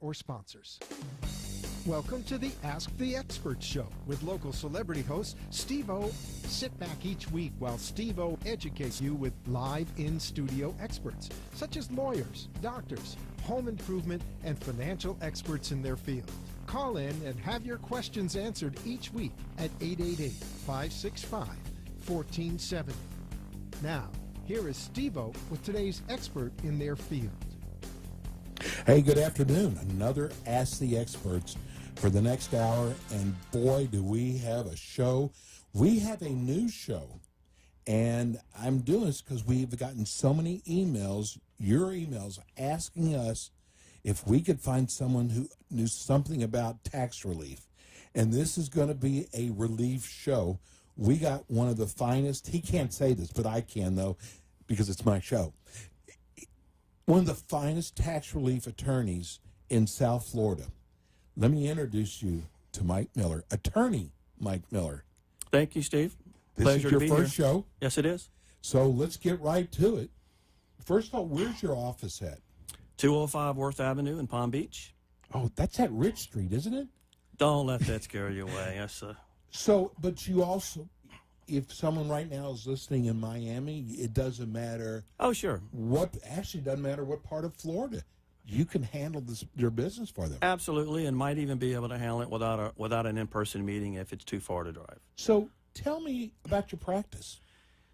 or sponsors. Welcome to the Ask the Expert Show with local celebrity host Steve-O. Sit back each week while Steve-O educates you with live in-studio experts, such as lawyers, doctors, home improvement, and financial experts in their field. Call in and have your questions answered each week at 888-565-1470. Now, here is Steve-O with today's expert in their field. Hey, good afternoon. Another Ask the Experts for the next hour, and boy, do we have a show. We have a news show, and I'm doing this because we've gotten so many emails, your emails, asking us if we could find someone who knew something about tax relief. And this is going to be a relief show. We got one of the finest, he can't say this, but I can, though, because it's my show. One of the finest tax relief attorneys in South Florida. Let me introduce you to Mike Miller, attorney Mike Miller. Thank you, Steve. This Pleasure is your to be first here. show. Yes, it is. So let's get right to it. First of all, where's your office at? 205 Worth Avenue in Palm Beach. Oh, that's at Rich Street, isn't it? Don't let that scare you away. Yes, So, but you also, if someone right now is listening in Miami, it doesn't matter. Oh, sure. Actually doesn't matter what part of Florida. You can handle their business for them. Absolutely, and might even be able to handle it without an in-person meeting if it's too far to drive. So tell me about your practice.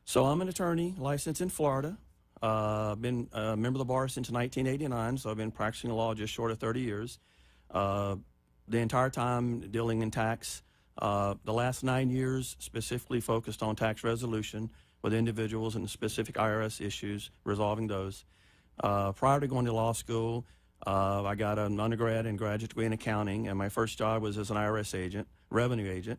So I'm an attorney licensed in Florida. Been a member of the bar since 1989, so I've been practicing law just short of 30 years. The entire time dealing in tax. The last 9 years specifically focused on tax resolution with individuals and specific IRS issues, resolving those. Prior to going to law school, I got an undergrad and graduate degree in accounting, and my first job was as an IRS agent, revenue agent,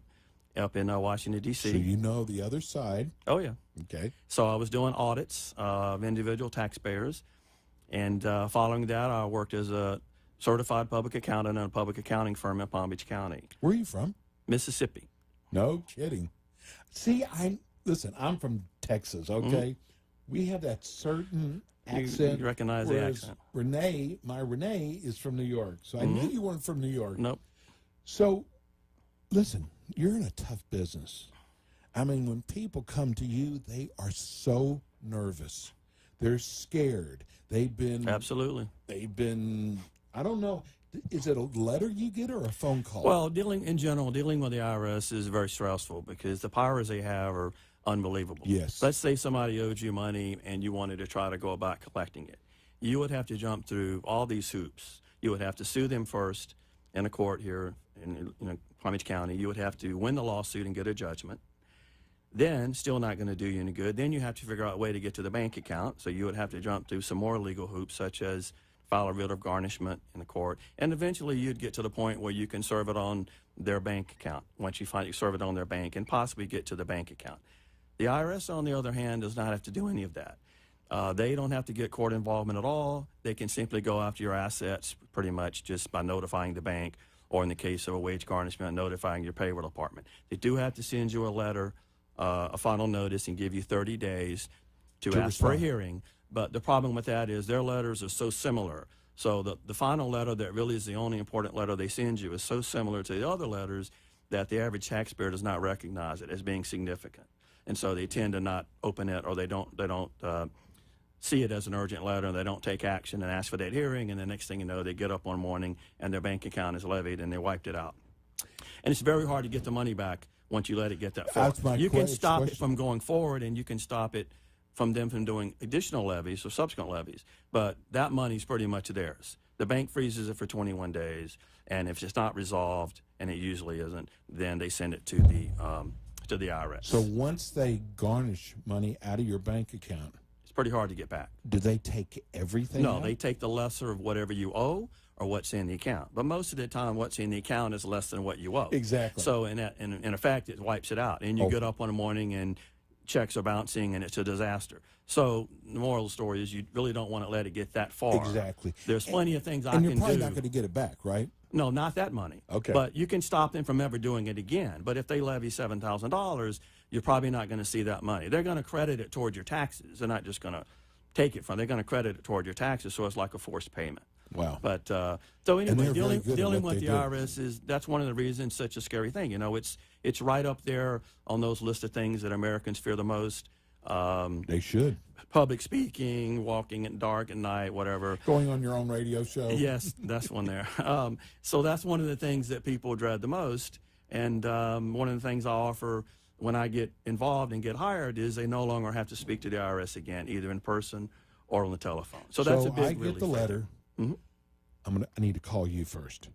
up in Washington, D.C. So you know the other side. Oh, yeah. Okay. So I was doing audits of individual taxpayers, and following that, I worked as a certified public accountant in a public accounting firm in Palm Beach County. Where are you from? Mississippi. No kidding. See, I'm from Texas, okay? We have that certain accent. You recognize the accent. My Renee is from New York, so I knew you weren't from New York. Nope. So, listen, you're in a tough business. I mean, when people come to you, they are so nervous. They're scared. Absolutely. I don't know, is it a letter you get or a phone call? Well, dealing with the IRS is very stressful because the powers they have are unbelievable. Yes. Let's say somebody owed you money and you wanted to try to go about collecting it. You would have to jump through all these hoops. You would have to sue them first in a court here in Palm Beach County. You would have to win the lawsuit and get a judgment. Then, still not going to do you any good. Then you have to figure out a way to get to the bank account. So you would have to jump through some more legal hoops, such as file a writ of garnishment in the court. And eventually you'd get to the point where you can serve it on their bank account, once you finally serve it on their bank, and possibly get to the bank account. The IRS, on the other hand, does not have to do any of that. They don't have to get court involvement at all. They can simply go after your assets pretty much just by notifying the bank, or in the case of a wage garnishment, notifying your payroll department. They do have to send you a letter, a final notice, and give you 30 days to ask respond. for a hearing. But the problem with that is their letters are so similar. So the final letter that really is the only important letter they send you is so similar to the other letters that the average taxpayer does not recognize it as being significant. And so they tend to not open it, or they don't see it as an urgent letter, and they don't take action and ask for that hearing, and the next thing you know, they get up one morning and their bank account is levied and they wiped it out. And it's very hard to get the money back once you let it get that far. You can stop it from going forward, and you can stop it from them from doing additional levies or subsequent levies, but that money's pretty much theirs. The bank freezes it for 21 days, and if it's not resolved, and it usually isn't, then they send it to the IRS. So once they garnish money out of your bank account, it's pretty hard to get back. do they take everything No, out? they take the lesser of whatever you owe or what's in the account. But most of the time, what's in the account is less than what you owe. Exactly. So in effect, it wipes it out. And you get up one morning and checks are bouncing and it's a disaster. So the moral of the story is you really don't want to let it get that far. Exactly. There's plenty of things I can do. And you're probably not going to get it back, right? No, not that money. Okay. But you can stop them from ever doing it again. But if they levy $7,000, you're probably not going to see that money. They're going to credit it toward your taxes. They're not just going to take it from. They're going to credit it toward your taxes, so it's like a forced payment. Wow. But so anyway, they're very good at dealing what with they the do. IRS is that's one of the reasons it's such a scary thing. You know, it's right up there on those list of things that Americans fear the most. They should. Public speaking, walking in dark at night, whatever. Going on your own radio show. Yes, that's one there. So that's one of the things that people dread the most. And one of the things I offer when I get involved and get hired is they no longer have to speak to the IRS again, either in person or on the telephone. So that's a big I get relief the for them. letter. I need to call you first.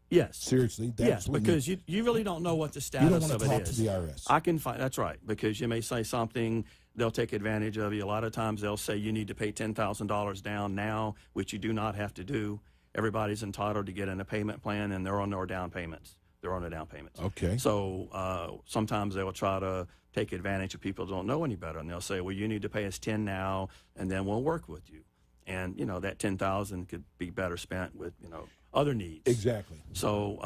Yes. Seriously, that's Yes, when because you really don't know what the you don't status want of to it talk is. to the IRS. I can find that's right, because you may say something, they'll take advantage of you. A lot of times they'll say you need to pay $10,000 down now, which you do not have to do. Everybody's entitled to get in a payment plan, and they're on their down payments. They're on their down payments. Okay. So sometimes they will try to take advantage of people who don't know any better, and they'll say, well, you need to pay us 10 now, and then we'll work with you. And, you know, that 10,000 could be better spent with, you know, other needs. Exactly. So,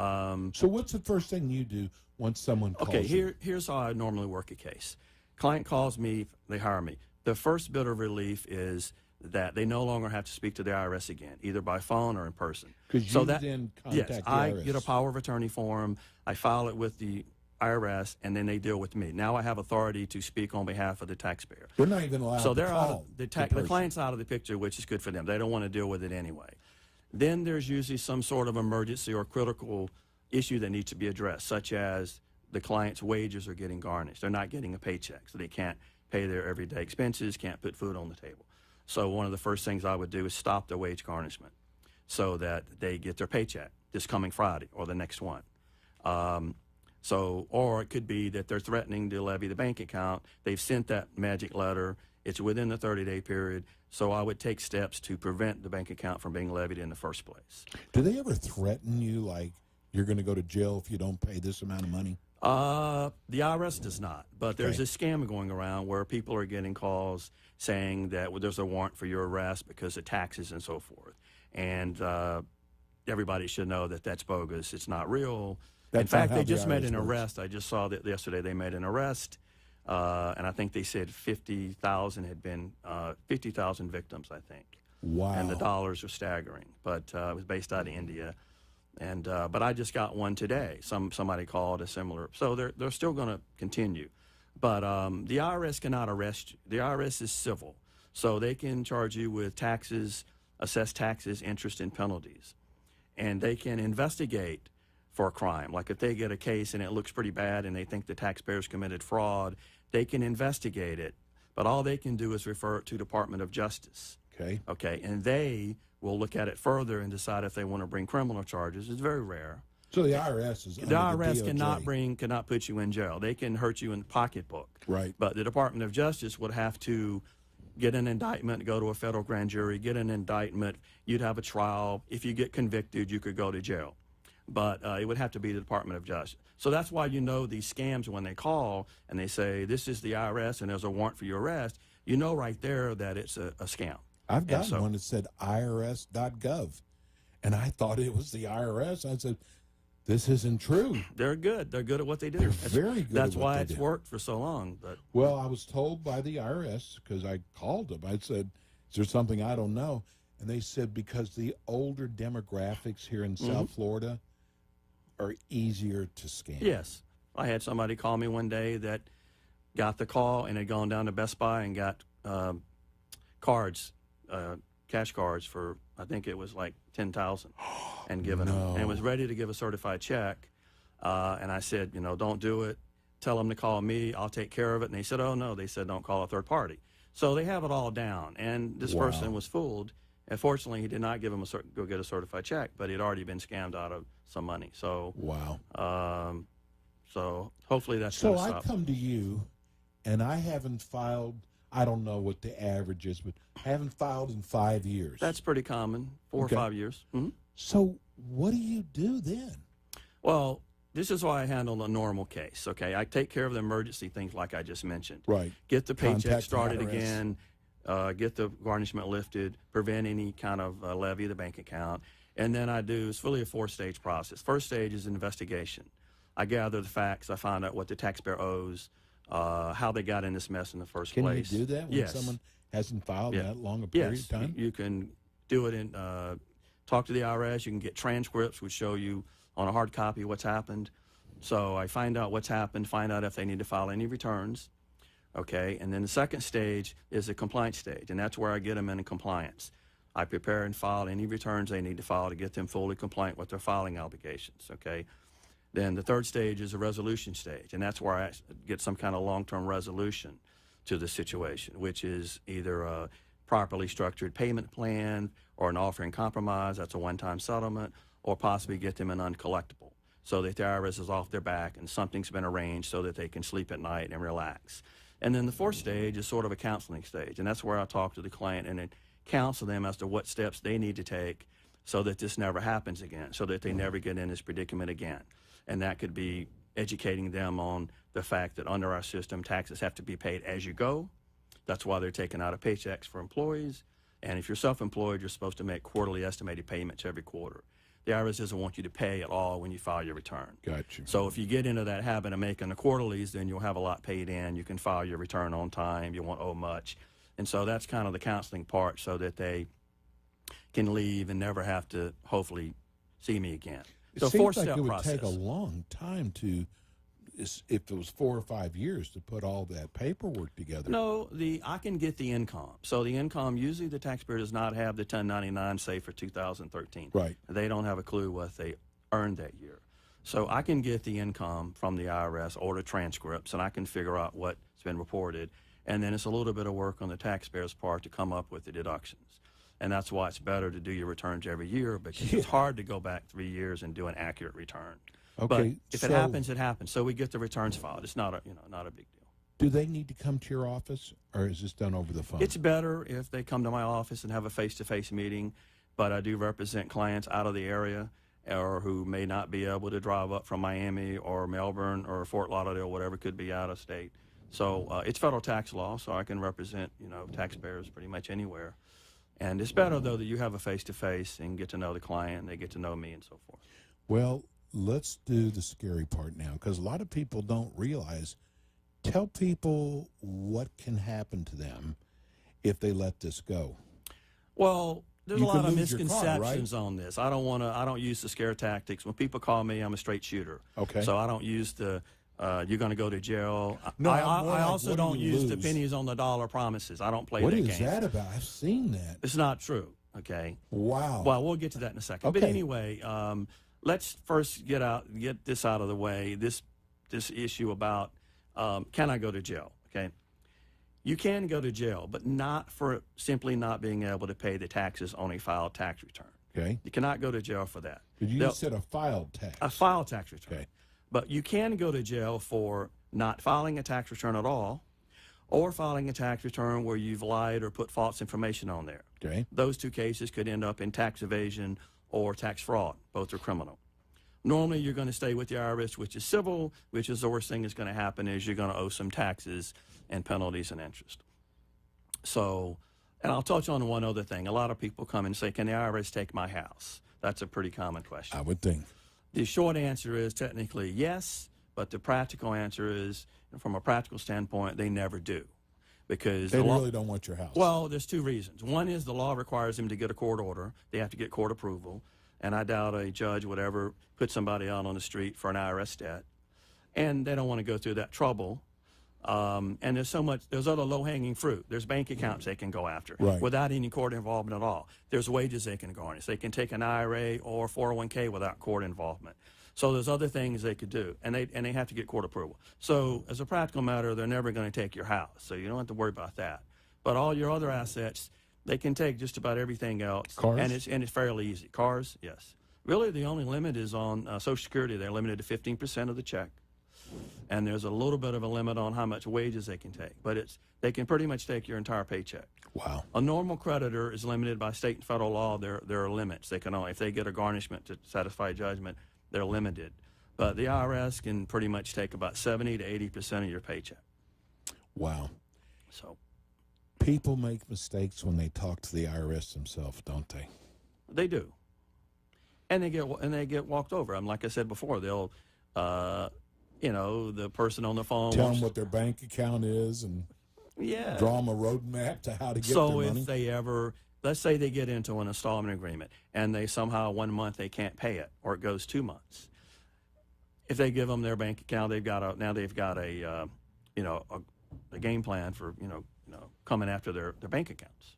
So what's the first thing you do once someone calls okay, you? here's how I normally work a case. Client calls me, they hire me. The first bit of relief is that they no longer have to speak to the IRS again, either by phone or in person. Because you then contact yes, the I IRS. get a power of attorney form, I file it with the IRS, and then they deal with me. Now I have authority to speak on behalf of the taxpayer. They're not even allowed So to they're out call of the person. client's out of the picture, which is good for them. They don't want to deal with it anyway. Then there's usually some sort of emergency or critical issue that needs to be addressed, such as the client's wages are getting garnished. They're not getting a paycheck, so they can't pay their everyday expenses, can't put food on the table. So one of the first things I would do is stop their wage garnishment so that they get their paycheck this coming Friday or the next one. Or it could be that they're threatening to levy the bank account. They've sent that magic letter. It's within the 30-day period. So I would take steps to prevent the bank account from being levied in the first place. Do they ever threaten you, like you're going to go to jail if you don't pay this amount of money? The IRS does not, but there's Okay. this scam going around where people are getting calls saying that there's a warrant for your arrest because of taxes and so forth. And everybody should know that that's bogus. It's not real. In That's not fact, how they the just made IRS an works. arrest. I just saw that yesterday they made an arrest, and I think they said 50,000 had been 50,000 victims, I think. Wow. And the dollars are staggering. But it was based out of India. And but I just got one today. Somebody called a similar. So they're still going to continue. But the IRS cannot arrest you. The IRS is civil, so they can charge you with taxes, assess taxes, interest, and penalties, and they can investigate for a crime. Like if they get a case and it looks pretty bad and they think the taxpayers committed fraud, they can investigate it. But all they can do is refer it to Department of Justice. Okay. Okay, and they will look at it further and decide if they want to bring criminal charges. It's very rare. So the IRS is The IRS DOJ. cannot put you in jail. They can hurt you in the pocketbook. Right. But the Department of Justice would have to get an indictment, go to a federal grand jury, get an indictment. You'd have a trial. If you get convicted, you could go to jail. But it would have to be the Department of Justice. So that's why you know these scams when they call and they say, this is the IRS and there's a warrant for your arrest, you know right there that it's a scam. I've got so- one that said irs.gov, and I thought it was the IRS. I said, this isn't true. They're good. They're good at what they do. They're very good That's at what why they it's do. worked for so long. But Well, I was told by the IRS, because I called them, I said, is there something I don't know? And they said, because the older demographics here in South Florida are easier to scam. yes, I had somebody call me one day that got the call and had gone down to Best Buy and got cards, cash cards for, I think it was like $10,000, and given them, and was ready to give a certified check. And I said, you know, don't do it. Tell them to call me. I'll take care of it. And they said, oh no. They said, don't call a third party. So they have it all down. And this Wow. person was fooled. And fortunately, he did not give him go get a certified check, but he'd already been scammed out of some money. So, Wow. so hopefully that's So going to I stop. come to you, and I haven't filed, I don't know what the average is, but I haven't filed in 5 years. That's pretty common, 4 Okay. or 5 years. hmm So what do you do then? Well, this is why I handle a normal case, okay? I take care of the emergency things like I just mentioned. Right. Get the paycheck Contact the started IRS. again, get the garnishment lifted, prevent any kind of levy of the bank account. And then I do, it's really a 4-stage process. First stage is investigation. I gather the facts, I find out what the taxpayer owes, how they got in this mess in the first Can place. you do that when Yes. someone hasn't filed Yeah. that long a period Yes, of time? you can do it in talk to the IRS. You can get transcripts which show you on a hard copy what's happened. So I find out what's happened, find out if they need to file any returns. Okay, and then the second stage is the compliance stage, and that's where I get them in compliance. I prepare and file any returns they need to file to get them fully compliant with their filing obligations, okay? Then the third stage is a resolution stage, and that's where I get some kind of long-term resolution to the situation, which is either a properly structured payment plan or an offer in compromise, that's a one-time settlement, or possibly get them an uncollectible so that the IRS is off their back and something's been arranged so that they can sleep at night and relax. And then the fourth stage is sort of a counseling stage, and that's where I talk to the client and counsel them as to what steps they need to take so that this never happens again, so that they never get in this predicament again. And that could be educating them on the fact that under our system, taxes have to be paid as you go. That's why they're taken out of paychecks for employees. And if you're self-employed, you're supposed to make quarterly estimated payments every quarter. The IRS doesn't want you to pay at all when you file your return. Gotcha. So if you get into that habit of making the quarterlies, then you'll have a lot paid in. You can file your return on time. You won't owe much. And so that's kind of the counseling part so that they can leave and never have to, hopefully, see me again. It So seems like four-step it would process. take a long time to, if it was 4 or 5 years, to put all that paperwork together. No, I can get the income. So the income, usually the taxpayer does not have the 1099, say, for 2013. Right. They don't have a clue what they earned that year. So I can get the income from the IRS or the transcripts, and I can figure out what's been reported. And then it's a little bit of work on the taxpayer's part to come up with the deductions. And that's why it's better to do your returns every year, because it's hard to go back 3 years and do an accurate return. Okay, But if it so- happens, it happens. So we get the returns filed. It's not a, not a big deal. Do they need to come to your office, or is this done over the phone? It's better if they come to my office and have a face-to-face meeting, but I do represent clients out of the area or who may not be able to drive up from Miami or Melbourne or Fort Lauderdale, whatever, could be out of state. So it's federal tax law, so I can represent, taxpayers pretty much anywhere. And it's better, though, that you have a face-to-face and get to know the client, and they get to know me and so forth. Well, let's do the scary part now, because a lot of people don't realize. Tell people what can happen to them if they let this go. Well, there's You a can lot of lose your car, misconceptions on this. I don't use the scare tactics. When people call me, I'm a straight shooter. Okay. So I don't use the you're going to go to jail. No, I more like, also what do don't you use the lose? pennies on the dollar promises. I don't play What that is game. that about? I've seen that. It's not true. Okay. Wow. Well, we'll get to that in a second. But Okay. anyway, let's first get this out of the way. This issue about can I go to jail? Okay. You can go to jail, but not for simply not being able to pay the taxes on a filed tax return. Okay. You cannot go to jail for that. But you They'll- said a filed tax. A filed tax return. Okay. But you can go to jail for not filing a tax return at all, or filing a tax return where you've lied or put false information on there. Okay. Those two cases could end up in tax evasion or tax fraud. Both are criminal. Normally, you're going to stay with the IRS, which is civil, which is the worst thing that's going to happen is you're going to owe some taxes and penalties and interest. So, and I'll touch on one other thing. A lot of people come and say, can the IRS take my house? That's a pretty common question. I would think. The short answer is technically yes, but the practical answer is, from a practical standpoint, they never do. Because They the law, really don't want your house. well, there's two reasons. One is the law requires them to get a court order. They have to get court approval. And I doubt a judge would ever put somebody out on the street for an IRS debt. And they don't want to go through that trouble. And there's other low-hanging fruit. There's bank accounts they can go after Right. without any court involvement at all. There's wages they can garnish. They can take an IRA or 401k without court involvement. So there's other things they could do, and they have to get court approval. So as a practical matter, they're never going to take your house, so you don't have to worry about that. But all your other assets, they can take just about everything else. Cars? And it's fairly easy. Cars, yes. Really, the only limit is on Social Security. They're limited to 15% of the check. And there's a little bit of a limit on how much wages they can take. But they can pretty much take your entire paycheck. Wow. A normal creditor is limited by state and federal law. There are limits. They can only, if they get a garnishment to satisfy judgment, they're limited. But the IRS can pretty much take about 70 to 80% of your paycheck. Wow. So People make mistakes when they talk to the IRS themselves, don't they? they do, and they get walked over. Like I said before, they'll, the person on the phone. Tell them what their bank account is and Yeah. draw them a roadmap to how to get So their if money. they ever let's say they get into an installment agreement and they somehow 1 month they can't pay it, or it goes 2 months. If they give them their bank account, they've got a game plan for coming after their bank accounts.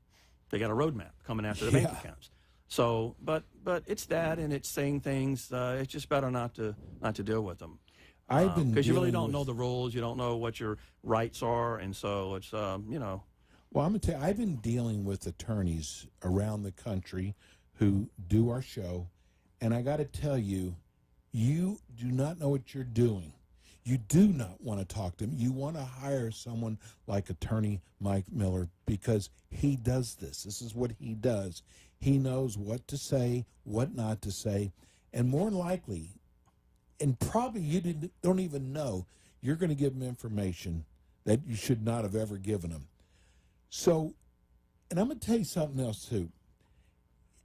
They got a roadmap coming after their bank accounts. So, but it's that, and it's saying things. It's just better not to deal with them. Because you really don't know the rules, you don't know what your rights are, and so it's Well, I'm gonna tell you, I've been dealing with attorneys around the country who do our show, and I got to tell you, you do not know what you're doing. You do not want to talk to him. You want to hire someone like Attorney Mike Miller, because he does this. This is what he does. He knows what to say, what not to say, and more than likely, and probably you don't even know, you're going to give him information that you should not have ever given him. So, and I'm going to tell you something else too.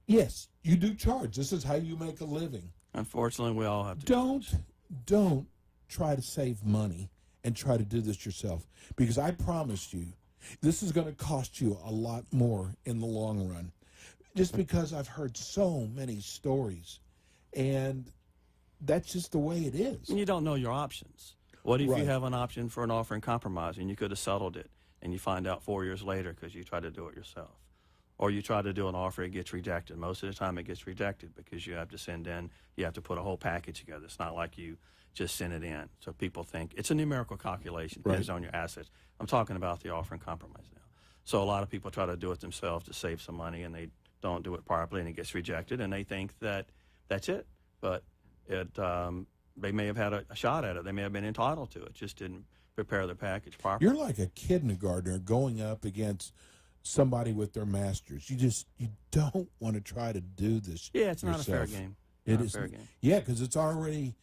Yes, you do charge. This is how you make a living. Unfortunately, we all have to. Don't try to save money and try to do this yourself, because I promise you, this is going to cost you a lot more in the long run. Just because I've heard so many stories, and that's just the way it is. And you don't know your options. What if you have an option for an offer in compromise and you could have settled it, and you find out 4 years later because you try to do it yourself? Or you try to do an offer, it gets rejected. Most of the time it gets rejected because you have to send in, you have to put a whole package together. It's not like you just send it in. So people think it's a numerical calculation based on your assets. I'm talking about the offer in compromise now. So a lot of people try to do it themselves to save some money, and they don't do it properly, and it gets rejected, and they think that that's it. But they may have had a shot at it. They may have been entitled to it, just didn't prepare the package properly. You're like a kindergartner going up against somebody with their masters. You don't want to try to do this. Yeah, it's yourself. not a fair game. It is. Yeah, because it's already,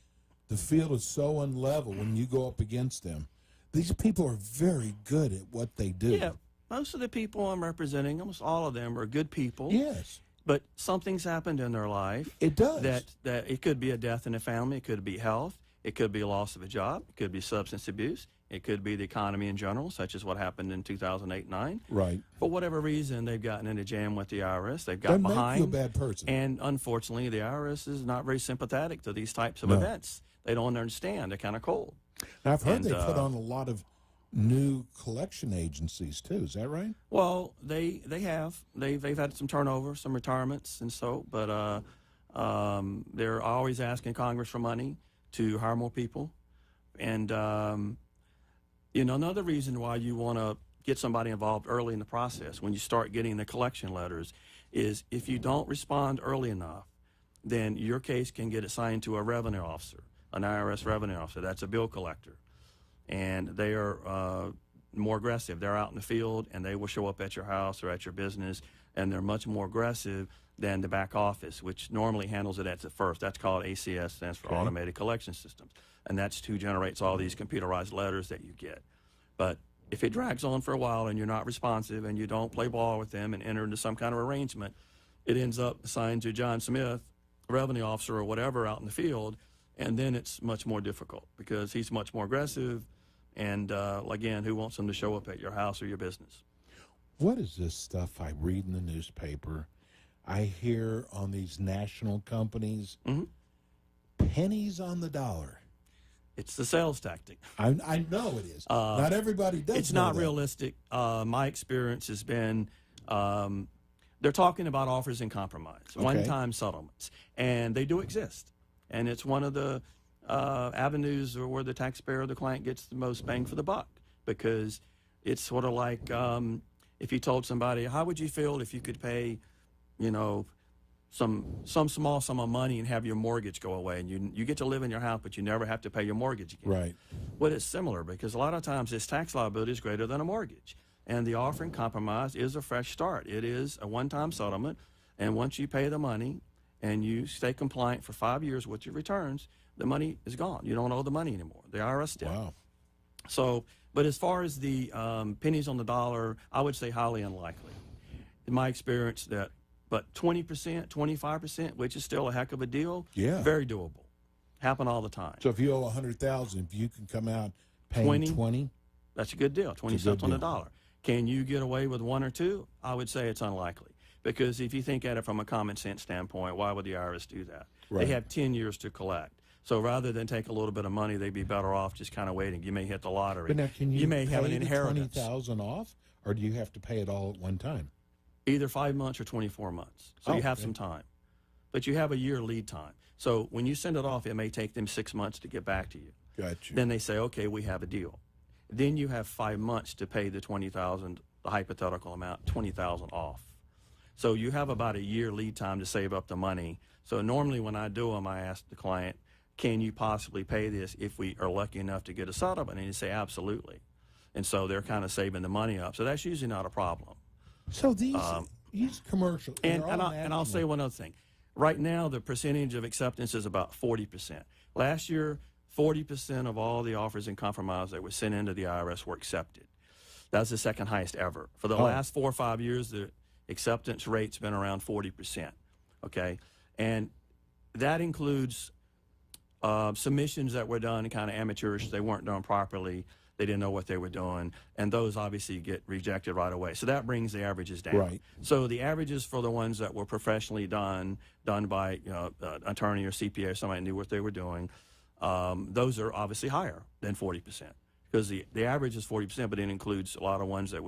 the field is so unlevel when you go up against them. These people are very good at what they do. Yeah, most of the people I'm representing, almost all of them, are good people. Yes. But something's happened in their life. It does. That it could be a death in the family. It could be health. It could be a loss of a job. It could be substance abuse. It could be the economy in general, such as what happened in 2008-9. Right. For whatever reason, they've gotten in a jam with the IRS. They've got behind. Make you a bad person. And unfortunately, the IRS is not very sympathetic to these types of events. They don't understand. They're kind of cold. Now, I've heard they put on a lot of new collection agencies too. Is that right? Well, they have. They've had some turnover, some retirements, and so. But they're always asking Congress for money to hire more people. And another reason why you want to get somebody involved early in the process, when you start getting the collection letters, is if you don't respond early enough, then your case can get assigned to a revenue officer, an IRS revenue officer. That's a bill collector. And they are more aggressive. They're out in the field, and they will show up at your house or at your business, and they're much more aggressive than the back office, which normally handles it at the first. That's called ACS, stands for Automated Collection Systems. And that's who generates all these computerized letters that you get. But if it drags on for a while and you're not responsive and you don't play ball with them and enter into some kind of arrangement, it ends up assigned to John Smith, a revenue officer or whatever out in the field, and then it's much more difficult because he's much more aggressive. And again, who wants them to show up at your house or your business? What is this stuff I read in the newspaper? I hear on these national companies, pennies on the dollar. It's the sales tactic. I know it is. Not everybody does. It's not realistic. My experience has been they're talking about offers in compromise, one-time settlements, and they do exist. And it's one of the avenues where the taxpayer or the client gets the most bang for the buck, because it's sort of like if you told somebody, how would you feel if you could pay, some small sum of money and have your mortgage go away, and you get to live in your house, but you never have to pay your mortgage again. Right. Well, it's similar, because a lot of times this tax liability is greater than a mortgage, and the offer in compromise is a fresh start. It is a one-time settlement, and once you pay the money and you stay compliant for 5 years with your returns, the money is gone. You don't owe the money anymore. The IRS did. Wow. So, but as far as the pennies on the dollar, I would say highly unlikely. In my experience, but 20%, 25%, which is still a heck of a deal, very doable. Happen all the time. So if you owe $100,000, if you can come out paying 20, that's a good deal. 20 cents on the dollar. Can you get away with 1 or 2? I would say it's unlikely. Because if you think at it from a common sense standpoint, why would the IRS do that? Right. They have 10 years to collect. So rather than take a little bit of money, they'd be better off just kind of waiting. You may hit the lottery. But now, can you may have an pay the inheritance. $20,000 off, or do you have to pay it all at one time? Either 5 months or 24 months. So Oh, you have okay. some time. But you have a year lead time. So when you send it off, it may take them 6 months to get back to you. Gotcha. Then they say, okay, we have a deal. Then you have 5 months to pay the $20,000, the hypothetical amount, $20,000 off. So you have about a year lead time to save up the money. So normally when I do them, I ask the client, can you possibly pay this if we are lucky enough to get a settlement? And they say, absolutely. And so they're kind of saving the money up. So that's usually not a problem. So these commercials, And I'll say one other thing. Right now, the percentage of acceptance is about 40%. Last year, 40% of all the offers in compromise that were sent into the IRS were accepted. That's the second highest ever. For the last 4 or 5 years, the acceptance rate's been around 40%. Okay? And that includes submissions that were done kind of amateurish. They weren't done properly. They didn't know what they were doing. And those obviously get rejected right away. So that brings the averages down. Right. So the averages for the ones that were professionally done by attorney or CPA or somebody who knew what they were doing, those are obviously higher than 40%. Because the average is 40%, but it includes a lot of ones that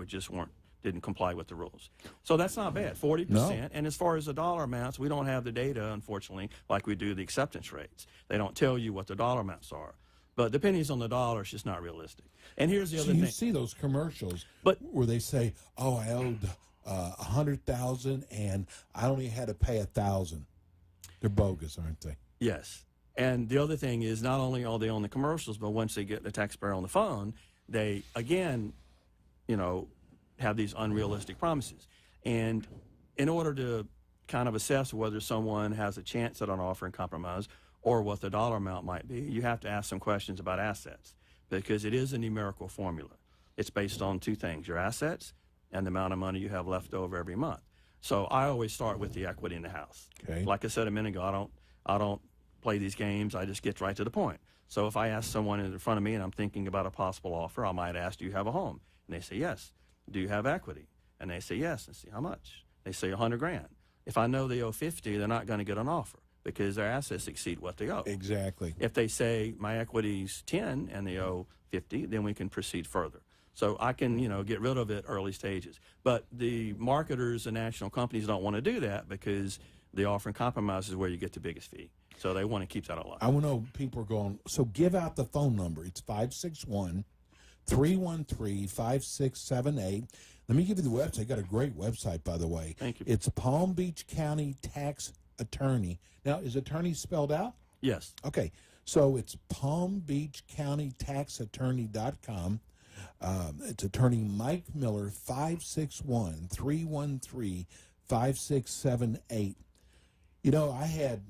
didn't comply with the rules. So that's not bad, 40%. No. And as far as the dollar amounts, we don't have the data, unfortunately, like we do the acceptance rates. They don't tell you what the dollar amounts are. But the pennies on the dollar is just not realistic. And here's the other you thing. see those commercials But- where they say, "Oh, I owed $100,000 and I only had to pay $1,000." They're bogus, aren't they? Yes. And the other thing is not only are they on the commercials, but once they get the taxpayer on the phone, they, again, have these unrealistic promises. And in order to kind of assess whether someone has a chance at an offer in compromise or what the dollar amount might be, you have to ask some questions about assets because it is a numerical formula. It's based on two things, your assets and the amount of money you have left over every month. So I always start with the equity in the house. Okay. Like I said a minute ago, I don't play these games. I just get right to the point. So if I ask someone in front of me and I'm thinking about a possible offer, I might ask, do you have a home? And they say, yes. Do you have equity? And they say, yes. And say, how much? They say $100,000. If I know they owe 50, they're not going to get an offer because their assets exceed what they owe. Exactly. If they say my equity's 10 and they owe 50, then we can proceed further. So I can, get rid of it early stages. But the marketers and national companies don't want to do that because the offer in compromise is where you get the biggest fee. So they want to keep that alive. I know people are going, so give out the phone number. It's 561-313-5678. Let me give you the website. Got a great website, by the way. Thank you. It's Palm Beach County Tax Attorney. Now, is attorney spelled out? Yes. Okay. So it's Palm Beach County Tax Attorney.com. It's attorney Mike Miller, 561-313-5678. I had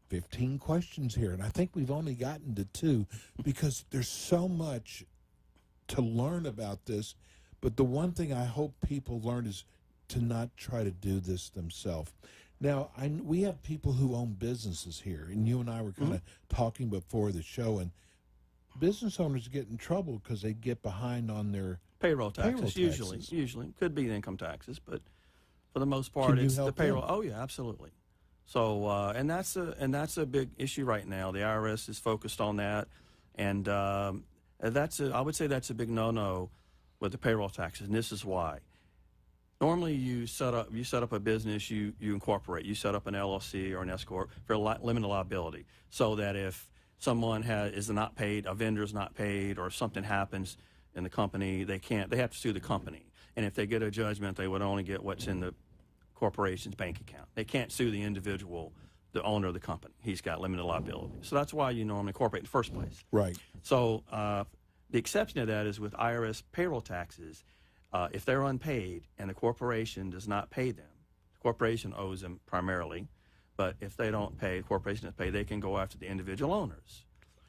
15 questions here, and I think we've only gotten to 2 because there's so much to learn about this. But the one thing I hope people learn is to not try to do this themselves. Now, we have people who own businesses here, and you and I were kind of talking before the show, and business owners get in trouble because they get behind on their Payroll taxes, Payroll usually. Could be the income taxes, but for the most part, Can you it's the help payroll. them? Oh, yeah, absolutely. So, and that's a big issue right now. The IRS is focused on that, and I would say that's a big no-no with the payroll taxes, and this is why. Normally, you set up a business, you incorporate, you set up an LLC or an S corp for limited liability, so that if someone is not paid, a vendor's not paid, or something happens in the company, they have to sue the company, and if they get a judgment, they would only get what's in the corporation's bank account. They can't sue the individual, the owner of the company. He's got limited liability. So that's why you normally incorporate in the first place. right. So the exception to that is with IRS payroll taxes. If they're unpaid and the corporation does not pay them, the corporation owes them primarily, but if they don't pay, the corporation doesn't pay, they can go after the individual owners.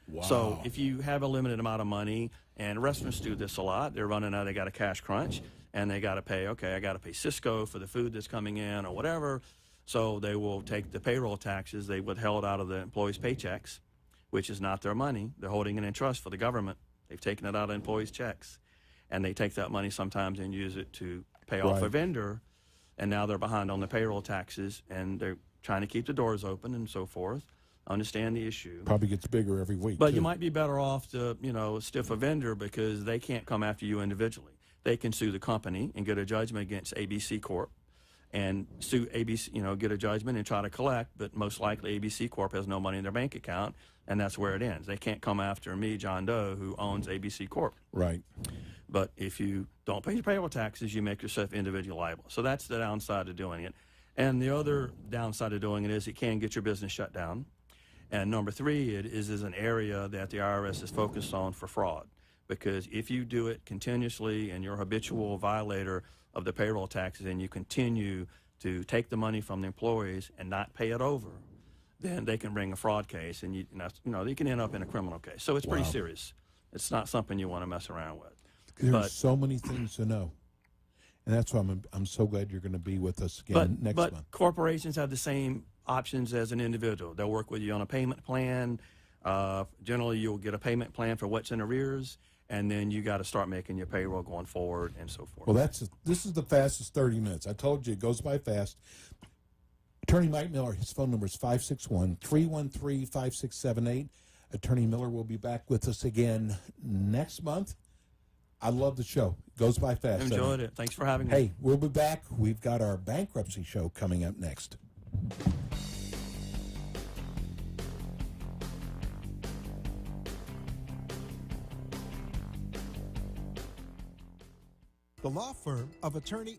Wow. So if you have a limited amount of money, and restaurants do this a lot, they're running out, they got a cash crunch, and they got to pay, okay, I got to pay Cisco for the food that's coming in or whatever, so they will take the payroll taxes they withheld out of the employees' paychecks, which is not their money. They're holding it in trust for the government. They've taken it out of employees' checks, and they take that money sometimes and use it to pay off a Right. vendor and now they're behind on the payroll taxes, and they're trying to keep the doors open and so forth. Understand the issue. Probably gets bigger every week. But too. you might be better off to, stiff a vendor because they can't come after you individually. They can sue the company and get a judgment against ABC Corp and sue ABC, get a judgment and try to collect, but most likely ABC Corp has no money in their bank account, and that's where it ends. They can't come after me, John Doe, who owns ABC Corp. Right. But if you don't pay your payroll taxes, you make yourself individually liable. So that's the downside of doing it. And the other downside of doing it is it can get your business shut down. And number three, it is an area that the IRS is focused on for fraud. Because if you do it continuously and you're a habitual violator of the payroll taxes and you continue to take the money from the employees and not pay it over, then they can bring a fraud case and you can end up in a criminal case. So it's pretty serious. It's not something you want to mess around with. There's so many things to know. And that's why I'm so glad you're going to be with us again next month. But corporations have the same options as an individual. They'll work with you on a payment plan. Generally, you'll get a payment plan for what's in arrears, and then you got to start making your payroll going forward and so forth. Well, this is the fastest 30 minutes. I told you it goes by fast. Attorney Mike Miller, his phone number is 561-313-5678. Attorney Miller will be back with us again next month. I love the show. It goes by fast. Enjoyed it. Thanks for having me. Hey, we'll be back. We've got our bankruptcy show coming up next. The law firm of attorney